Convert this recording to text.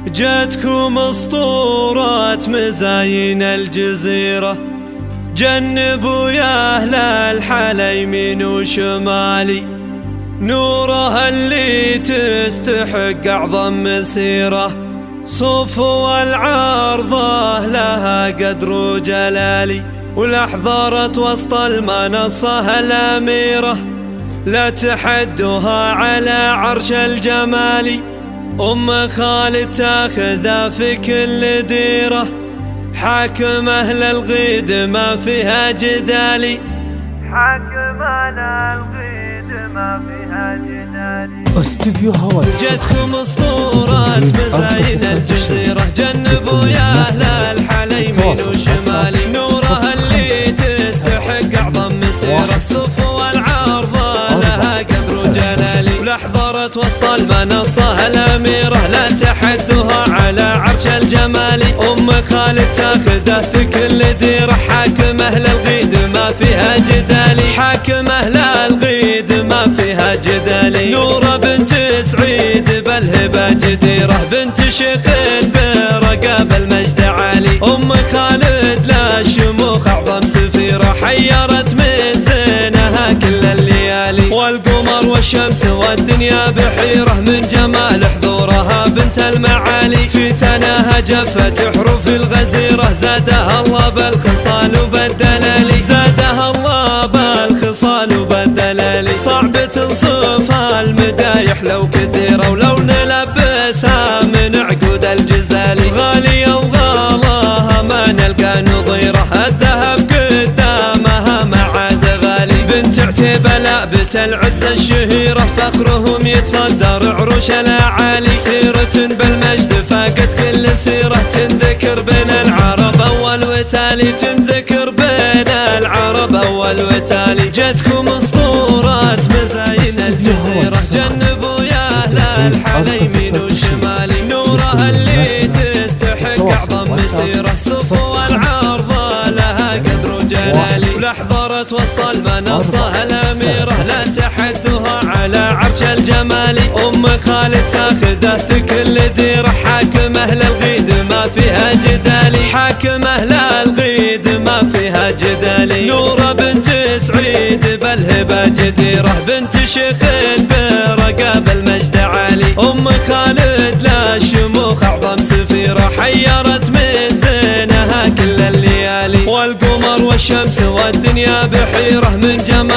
جاتكم اسطورة مزاين الجزيرة، جنبوا يا أهل الحلا يمين وشمالي، نورها اللي تستحق أعظم مسيرة، صفو العارضة لها قدر وجلالي، والأحضرت وسط المنصة الأميرة، لا تحدها على عرش الجمال، أم خالد تاخذها في كل ديرة، حاكم أهل الغيد ما فيها جدالي، حاكم أهل الغيد ما فيها جدالي. استديو هوا جتكم اسطورة مزاين الجزيرة، جنبوا يا أهل الحلا يمين وشمالي، نورها اللي تستحق أعظم مسيرة، صفو العارضة لها قدر وجلالي، ولحظرت وسط المنصة الأميرة، لا تحدها على عرش الجمال، أم خالد تاخذه في كل ديرة، حاكم أهل الغيد ما فيها جدالي، حاكم أهل الغيد ما فيها جدالي، نورة بنت سعيد بالهبة جديرة، بنت شيخ برقاب المجد عالي، أم خالد لا شموخ أعظم سفيرة، حيرت من زينها كل الليالي، والقمر والشمس والدنيا بحيرة، من جمال حضورها بنت المعالي، في ثناها جفت حروف الغزيرة، زادها الله بالخصال وبالدلال، زادها الله بالخصال وبالدلال، صعب توصفها المدايح لو كثيرة، ولو نلبسها من عقود الجزالي، غالية وغالاها ما نلقى نظيرة، الذهب قدامها ما عاد غالي، بنت عتيبة لابت العز الشهيرة، فخرهم يتصدر عروش الأعالي، سيرة بالمجد فاقت كل سيرة، تنذكر بين العرب أول وتالي، تنذكر بين العرب أول وتالي، جتكم اسطورة مزاين الجزيرة، جنبوا يا أهل الحلا يمين وشمالي، نورها اللي تستحق أعظم مسيرة، صفو العارضة لها قدر وجلالي، ولحظرت وسط المنصة الأميرة، لا تحدها على عرش الجمال، أم خالد تاخذه في كل ديرة، حاكم أهل الغيد ما فيها جدالي، حاكم أهل الغيد ما فيها جدالي، نورة بنت سعيد بالهبة جديرة، بنت شيخ برقاب المجد عالي، أم خالد لا شموخ أعظم سفيرة، حيرت من زينها كل الليالي، والقمر والشمس والدنيا بحيرة، من جمال